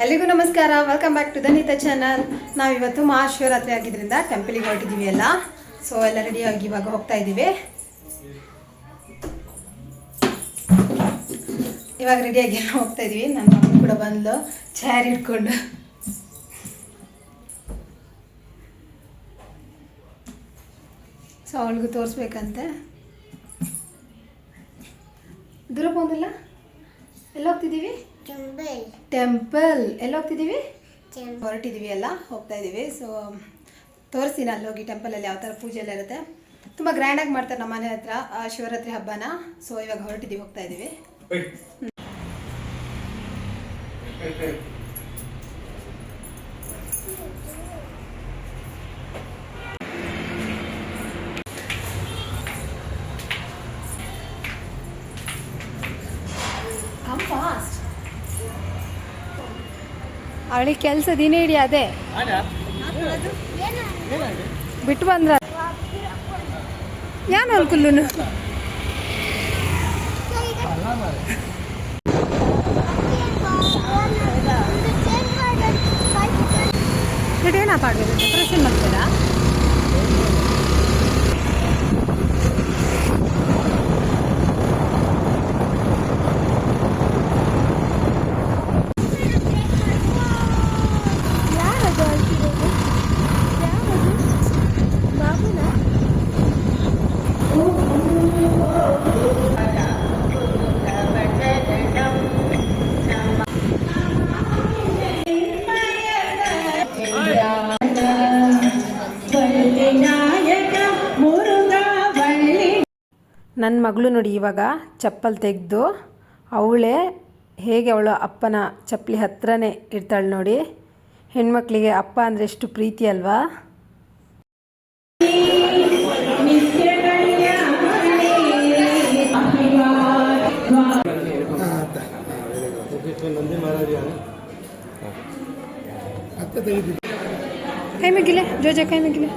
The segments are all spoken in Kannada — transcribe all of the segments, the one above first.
ಎಲ್ಲಿಗೂ ನಮಸ್ಕಾರ, ವೆಲ್ಕಮ್ ಬ್ಯಾಕ್ ಟು ಧನಿತಾ ಚಾನಲ್. ನಾವಿವತ್ತು ಮಹಾಶಿವರಾತ್ರಿ ಆಗಿದ್ರಿಂದ ಟೆಂಪಲಿಗೆ ಹೊರಟಿದ್ದೀವಿ ಎಲ್ಲ. ಸೊ ಎಲ್ಲ ರೆಡಿಯಾಗಿ ಇವಾಗ ಹೋಗ್ತಾ ಇದ್ದೀವಿ. ಇವಾಗ ರೆಡಿಯಾಗಿ ಎಲ್ಲ ಹೋಗ್ತಾ ಇದೀವಿ. ನನ್ನ ಮಗಳು ಕೂಡ ಬಂದು ಚೇರ್ ಇಟ್ಕೊಂಡು ಸೊ ಅವಳಿಗೂ ತೋರಿಸ್ಬೇಕಂತೆ. ದೂರ ಬಂದಿಲ್ಲ. ಎಲ್ಲ ಹೋಗ್ತಿದ್ದೀವಿ? ಟೆಂಪಲ್. ಎಲ್ಲ ಹೋಗ್ತಿದ್ದೀವಿ? ಹೊರಟಿದ್ದೀವಿ, ಎಲ್ಲ ಹೋಗ್ತಾ ಇದ್ದೀವಿ. ಸೊ ತೋರಿಸ್ತೀನಿ ಅಲ್ಲಿ ಹೋಗಿ ಟೆಂಪಲಲ್ಲಿ ಯಾವ ಥರ ಪೂಜೆ ಎಲ್ಲ ಇರುತ್ತೆ. ತುಂಬ ಗ್ರ್ಯಾಂಡಾಗಿ ಮಾಡ್ತಾರೆ ನಮ್ಮ ಮನೆ ಹತ್ರ ಶಿವರಾತ್ರಿ ಹಬ್ಬನ. ಸೊ ಇವಾಗ ಹೊರಟಿದ್ದೀವಿ, ಹೋಗ್ತಾ ಇದ್ದೀವಿ. ಅವಳಿಗೆ ಕೆಲಸ ದಿನ ಹಿಡಿ ಅದೇ ಬಿಟ್ಟು ಬಂದ್ರ ಯಾನು ಅಲ್ಕುಲ್ಲುನು ಏನಾ ಪಾಡ್ಬೇಕು ಡೆಕೋರೇಷನ್ ಮಾಡ್ತೀರಾ? ನನ್ನ ಮಗಳು ನೋಡಿ ಇವಾಗ ಚಪ್ಪಲ್ ತೆಗೆದು ಅವಳೇ ಹೇಗೆ ಅವಳು ಅಪ್ಪನ ಚಪ್ಪಲಿ ಹತ್ರನೇ ಇರ್ತಾಳೆ ನೋಡಿ. ಹೆಣ್ಮಕ್ಳಿಗೆ ಅಪ್ಪ ಅಂದರೆ ಎಷ್ಟು ಪ್ರೀತಿ ಅಲ್ವಾ. ಕೈ ಮಿಗಿಲೆ ಜೋಜ, ಕೈ ಮಿಗಿಲೆ.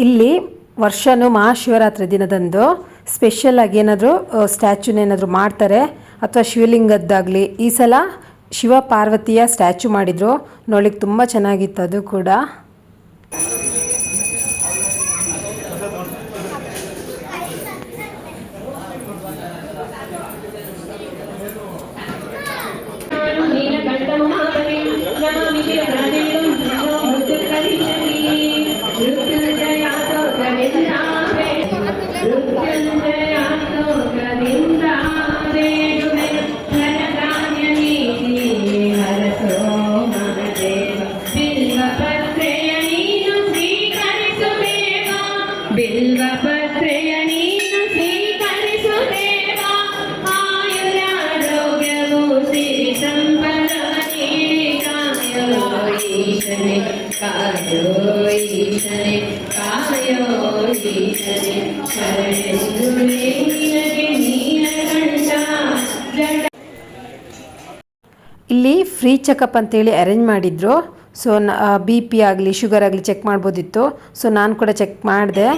ಇಲ್ಲಿ ವರ್ಷನೂ ಮಹಾಶಿವರಾತ್ರಿ ದಿನದಂದು ಸ್ಪೆಷಲಾಗಿ ಏನಾದರೂ ಸ್ಟ್ಯಾಚ್ಯೂನೇನಾದರೂ ಮಾಡ್ತಾರೆ, ಅಥವಾ ಶಿವಲಿಂಗದ್ದಾಗಲಿ. ಈ ಸಲ ಶಿವ ಪಾರ್ವತಿಯ ಸ್ಟ್ಯಾಚ್ಯೂ ಮಾಡಿದರು, ನೋಡ್ಲಿಕ್ಕೆ ತುಂಬ ಚೆನ್ನಾಗಿತ್ತು ಅದು ಕೂಡ. ಇಲ್ಲಿ ಫ್ರೀ ಚೆಕಪ್ ಅಂತೇಳಿ ಅರೇಂಜ್ ಮಾಡಿದ್ರು. ಸೊ ಬಿ ಪಿ ಆಗಲಿ ಶುಗರ್ ಆಗಲಿ ಚೆಕ್ ಮಾಡ್ಬೋದಿತ್ತು. ಸೊ ನಾನು ಕೂಡ ಚೆಕ್ ಮಾಡಿದೆ.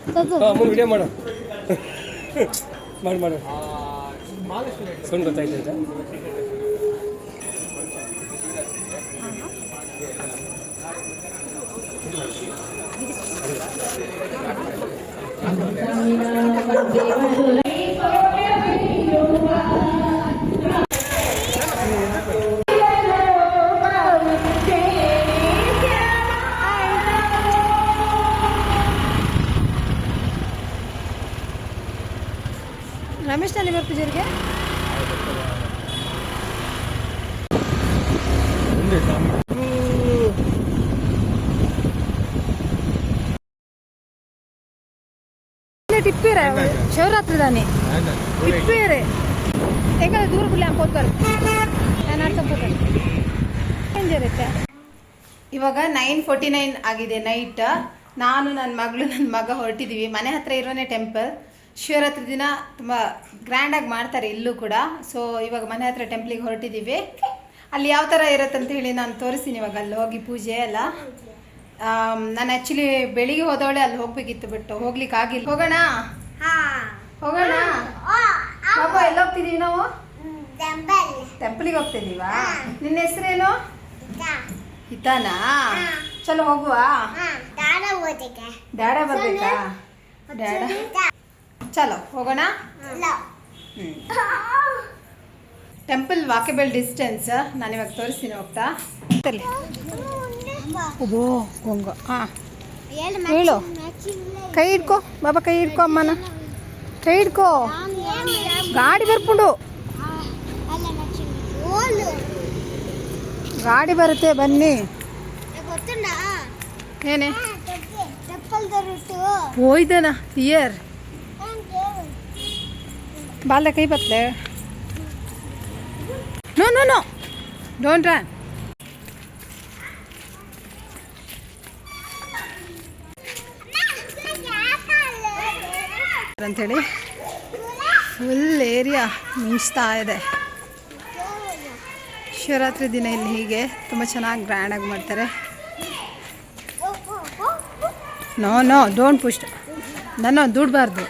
ಅಮ್ಮನ ವಿಡಿಯೋ ಮಾಡು ಮಾಡು ಸೌಂಡ್ ಗೊತ್ತಾಯ್ತು ಅಂತ ರಮೇಶ್ ನಲ್ಲಿ ಪೂಜೆಗೆ ಟಿಪ್ಪೇರೆ ಶಿವರಾತ್ರಿ ದಾನಿ ಟಿಪ್ಪೇರೆ ಹೆಂಗ ದೂರ ಬಿಡ್ಲಿ ಅನ್ಕೋತಾರೆ ನಾನು ಅನ್ಕೊಂಡ್ರೆ ಇರುತ್ತೆ. ಇವಾಗ 9:49 ಆಗಿದೆ ನೈಟ್. ನಾನು ನನ್ನ ಮಗಳು ನನ್ನ ಮಗ ಹೊರಟಿದ್ದೀವಿ. ಮನೆ ಹತ್ರ ಇರೋನೇ ಟೆಂಪಲ್. ಶಿವರಾತ್ರಿ ದಿನ ತುಂಬ ಗ್ರ್ಯಾಂಡಾಗಿ ಮಾಡ್ತಾರೆ ಇಲ್ಲೂ ಕೂಡ. ಸೊ ಇವಾಗ ಮನೆ ಹತ್ರ ಟೆಂಪ್ಲಿಗೆ ಹೊರಟಿದ್ದೀವಿ. ಅಲ್ಲಿ ಯಾವ ಥರ ಇರುತ್ತೆ ಅಂತ ಹೇಳಿ ನಾನು ತೋರಿಸ್ತೀನಿ ಇವಾಗ ಅಲ್ಲಿ ಹೋಗಿ ಪೂಜೆ ಎಲ್ಲ. ನಾನು ಆ್ಯಕ್ಚುಲಿ ಬೆಳಿಗ್ಗೆ ಹೋದವಳೆ ಅಲ್ಲಿ ಹೋಗ್ಬೇಕಿತ್ತು, ಬಟ್ ಹೋಗ್ಲಿಕ್ಕೆ ಆಗಿಲ್ಲ. ಹೋಗೋಣ ಬಾಬಾ ಎಲ್ಲಿ ಹೋಗ್ತಿದ್ದೀವಿ ನಾವು? ಟೆಂಪಲಿಗೆ ಹೋಗ್ತಿದ್ದೀವಾ? ನಿನ್ನ ಹೆಸರೇನು? ಹಿತಾನಾ? ಚಲೋ ಹೋಗುವ. ಡ್ಯಾಡ ಬರ್ಬೇಕಾ? ಡ್ಯಾಡ ಚಲೋ ಹೋಗೋಣ. ಟೆಂಪಲ್ ವಾಕೇಬಲ್ ಡಿಸ್ಟೆನ್ಸ್ ನಾನಿವಾಗ ತೋರಿಸ್ತೀನಿ ಹೋಗ್ತಾ. ಓ ಗೊಂಗ ಹಾಂ ಹೇಳು. ಕೈ ಹಿಡ್ಕೊ ಬಾಬಾ, ಕೈ ಹಿಡ್ಕೊ ಅಮ್ಮನ, ಕೈ ಹಿಡ್ಕೊ. ಗಾಡಿ ಬರ್ಕೊಂಡು ಗಾಡಿ ಬರುತ್ತೆ ಬನ್ನಿ. ಏನೇ ಹೋಯ್ದನ ಇಯರ್ ಬಾಲ್ದ ಕೈ ಬತ್ತಲೆ. No no no don't run. ಅಂಥೇಳಿ ಫುಲ್ ಏರಿಯಾ ಮಿಂಚ್ತಾ ಇದೆ. ಶಿವರಾತ್ರಿ ದಿನ ಇಲ್ಲಿ ಹೀಗೆ ತುಂಬ ಚೆನ್ನಾಗಿ ಗ್ರ್ಯಾಂಡಾಗಿ ಮಾಡ್ತಾರೆ. No no don't push. ನಾನು ದುಡ್ಬಾರ್ದು.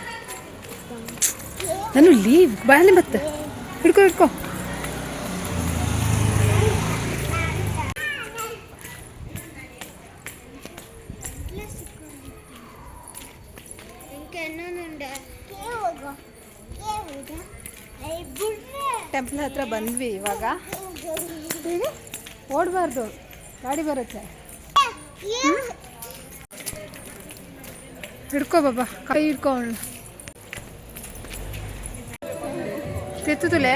ನಾನು ಲೀವ್ ಬಾಯಲ್ಲಿ ಮತ್ತೆ ಹಿಡ್ಕೊ ಹಿಡ್ಕೊ. ಟೆಂಪಲ್ ಹತ್ರ ಬಂದ್ವಿ ಇವಾಗ. ಓಡಬಾರ್ದು, ಗಾಡಿ ಬರುತ್ತೆ. ಹಿಡ್ಕೊ ಬಾಬಾ, ಕೈ ಹಿಡ್ಕೊ. ಅವಳು ತೆತ್ತುಲೆ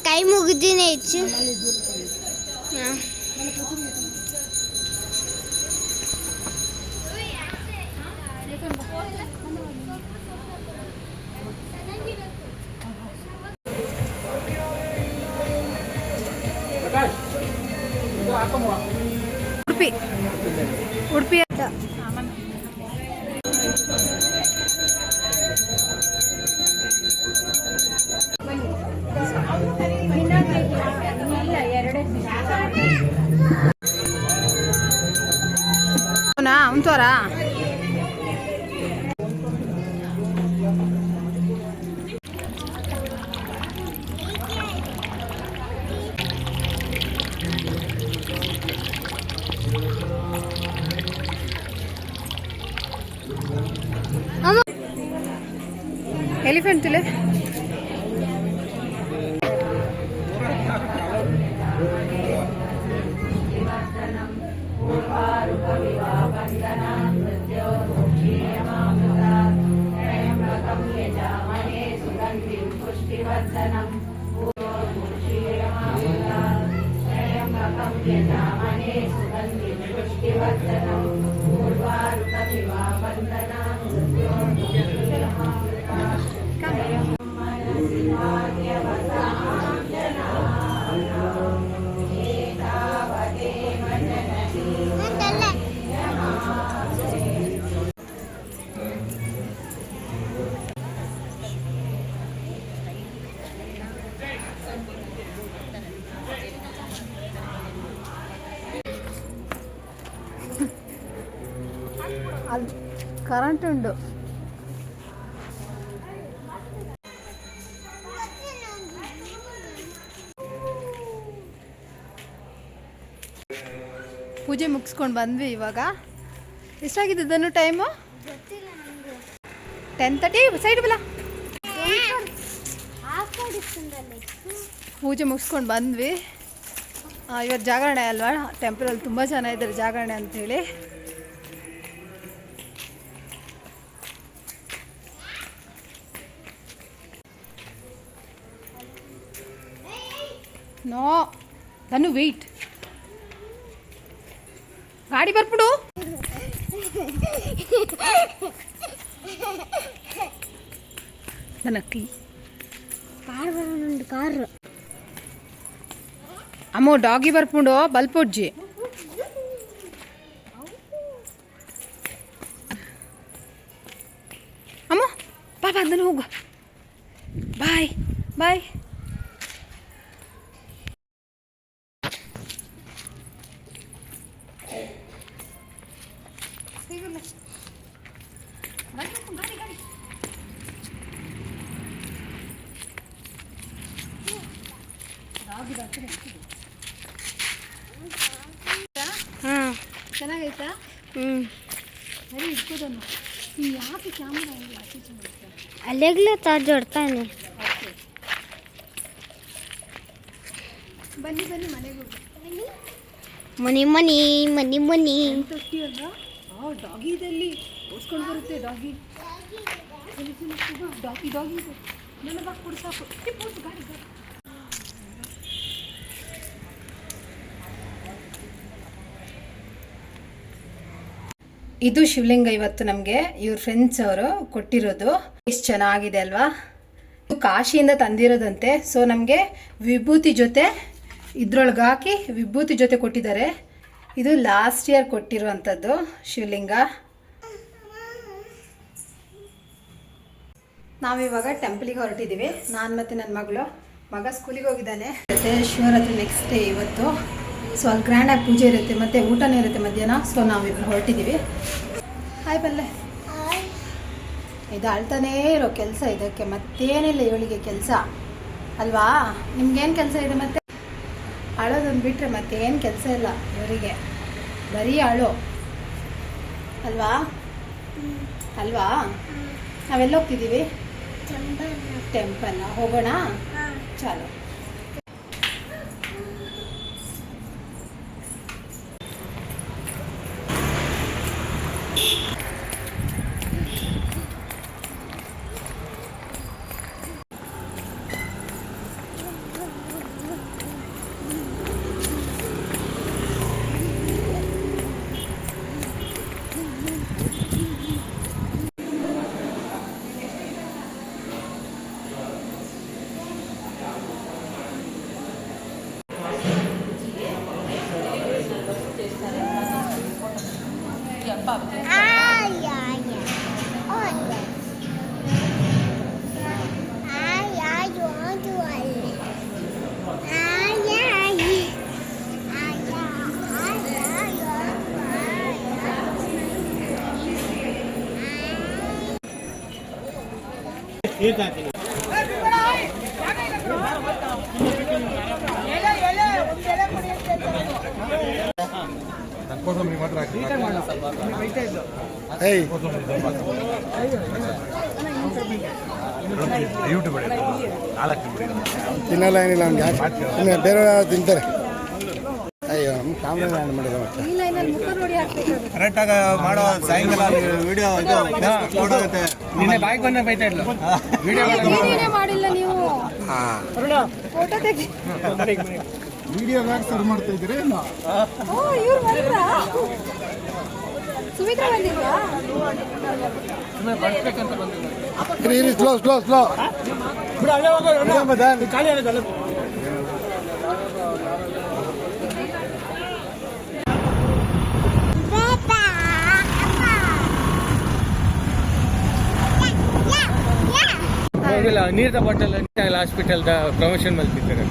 ಕೈ ಮುಗಿದಿನೇ ಹೆಚ್ಚು. ಉಡುಪಿ ಉಡುಪಿ ಅಂತ ಉಂಟೋರಾ. ಎಲಿಫೆಂಟ್ ತುಲೆ ಅದು ಕರೆಂಟ್ ಉಂಡು. ಪೂಜೆ ಮುಗಿಸ್ಕೊಂಡು ಬಂದ್ವಿ ಇವಾಗ. ಎಷ್ಟಾಗಿದ್ದನ್ನು ಟೈಮು? 10:30. ಸೈಡ್ ಬಲ. ಪೂಜೆ ಮುಗಿಸ್ಕೊಂಡು ಬಂದ್ವಿ. ಇವತ್ತು ಜಾಗರಣೆ ಅಲ್ವಾ, ಟೆಂಪಲಲ್ಲಿ ತುಂಬ ಜನ ಇದ್ದಾರೆ ಜಾಗರಣೆ ಅಂಥೇಳಿ. ನೋ ಧನು ವೆಯ್ಟ್, ಗಾಡಿ ಬರ್ಬಿಡು. ನನಕ್ಕಿ ಕಾರ್ ಅಮ್ಮೋ ಡಾಗಿ ಬರ್ಪುಂಡು ಬಲ್ಪೊಜ್ಜಿ. ಅಮ್ಮ ಪಾಪ ಅದನ್ನು ಹೋಗು. ಬಾಯ್ ಬಾಯ್. ಚೆನ್ನಾಗೈತಾ? ಸರಿ ಇಟ್ಕೋದನ್ನು. ನೀನು ಯಾಕೆ ಕ್ಯಾಮ್ರಾ ಆಚೀಚೆ ಮಾಡ್ತಾ? ಅಲ್ಲೆಗ್ಲೇ ತಾಜಾಡ್ತಾನೆ. ಬನ್ನಿ ಬನ್ನಿ ಮನೆಗೆ ಹೋಗಿ. ಮನಿ ಮನಿ ಮನಿ ಮನಿ ತೊಟ್ಟಿಯಲ್ಲ ಡಾಗಿ ಇದಲ್ಲಿ ಓಡಿಸ್ಕೊಂಡು ಬರುತ್ತೆ. ಡಾಗಿ ಡಾಗಿ ಡಾಗಿ ನನ್ನ ಬಾಕ್ ಕೊಡು ಸಾಕು. ಗಾಡಿ ಗಾಡಿ. ಇದು ಶಿವಲಿಂಗ ಇವತ್ತು ನಮಗೆ ಇವ್ರ ಫ್ರೆಂಡ್ಸ್ ಅವರು ಕೊಟ್ಟಿರೋದು. ಎಷ್ಟು ಚೆನ್ನಾಗಿದೆ ಅಲ್ವಾ? ಇದು ಕಾಶಿಯಿಂದ ತಂದಿರೋದಂತೆ. ಸೊ ನಮಗೆ ವಿಭೂತಿ ಜೊತೆ ಇದ್ರೊಳಗೆ ಹಾಕಿ ವಿಭೂತಿ ಜೊತೆ ಕೊಟ್ಟಿದ್ದಾರೆ. ಇದು ಲಾಸ್ಟ್ ಇಯರ್ ಕೊಟ್ಟಿರುವಂಥದ್ದು ಶಿವಲಿಂಗ. ನಾವಿವಾಗ ಟೆಂಪಲಿಗೆ ಹೊರಟಿದ್ದೀವಿ. ನಾನು ಮತ್ತು ನನ್ನ ಮಗ ಸ್ಕೂಲಿಗೆ ಹೋಗಿದ್ದಾನೆ. ಮತ್ತು ಶಿವರಾತ್ರಿ ನೆಕ್ಸ್ಟ್ ಡೇ ಇವತ್ತು. ಸೊ ಅಲ್ಲಿ ಗ್ರ್ಯಾಂಡಾಗಿ ಪೂಜೆ ಇರುತ್ತೆ ಮತ್ತು ಊಟನೂ ಇರುತ್ತೆ ಮಧ್ಯಾಹ್ನ. ಸೊ ನಾವಿಬ್ಬರು ಹೊರಟಿದ್ದೀವಿ. ಹಾಯ್ ಬಲ್ಲೆ. ಇದು ಅಳ್ತಾನೇ ಇರೋ ಕೆಲಸ ಇದಕ್ಕೆ, ಮತ್ತೇನಿಲ್ಲ ಇವಳಿಗೆ ಕೆಲಸ ಅಲ್ವಾ? ನಿಮ್ಗೇನು ಕೆಲಸ ಇದೆ ಮತ್ತೆ? ಅಳೋದನ್ನು ಬಿಟ್ಟರೆ ಮತ್ತೇನು ಕೆಲಸ ಇಲ್ಲ ಇವರಿಗೆ, ಬರೀ ಅಳೋ ಅಲ್ವಾ? ಅಲ್ವಾ? ನಾವೆಲ್ಲ ಹೋಗ್ತಿದ್ದೀವಿ? ಟೆಂಪಲ್ ಹೋಗೋಣ. ಚಾಲು. ತಿನ್ನಲ್ಲ ಏನಿಲ್ಲ ನಮ್ಗೆ ಬೇರೆ ತಿಂತಾರೆ. ಅಯ್ಯೋ ನಮ್ಮ ಕ್ಯಾಮ್ರಾ ಆನ್ ಮಾಡಿದ ಮತ್ತೆ ಕರೆಕ್ಟಾಗಿ ಮಾಡೋ ಸಾಯಂಕಾಲ ವಿಡಿಯೋ ಇದು ನಿನ್ನೆ ಬಾಯಿಗೆ ಬಂದ ಬೈತಾ ಇದ್ಲು ವಿಡಿಯೋ ಮಾಡಿಲ್ಲ ನೀವು. ಫೋಟೋ ತೆಗಿ. ವಿಡಿಯೋ ಸರ್ ಮಾಡ್ತಾ ಇದ್ದೀರಿ. ಇವ್ರು ಬಂದ್ರಾ? ಸುಮಿತ್ರಾ ಬಂದಿಲ್ವಾ? ಬರ್ಬೇಕಂತ ಬಂದಿಲ್ಲ. ಸ್ಲೋ ಸ್ಲೋ ಸ್ಲೋ ಖಾಲಿ ಆಗೋದಲ್ಲ. ನೀರ್ದ ಬಾಟಲ್ ಹಾಸ್ಪಿಟಲ್ದ ಪ್ರಮೋಷನ್ ಮಾಡ್ತಿದ್ದಾರೆ.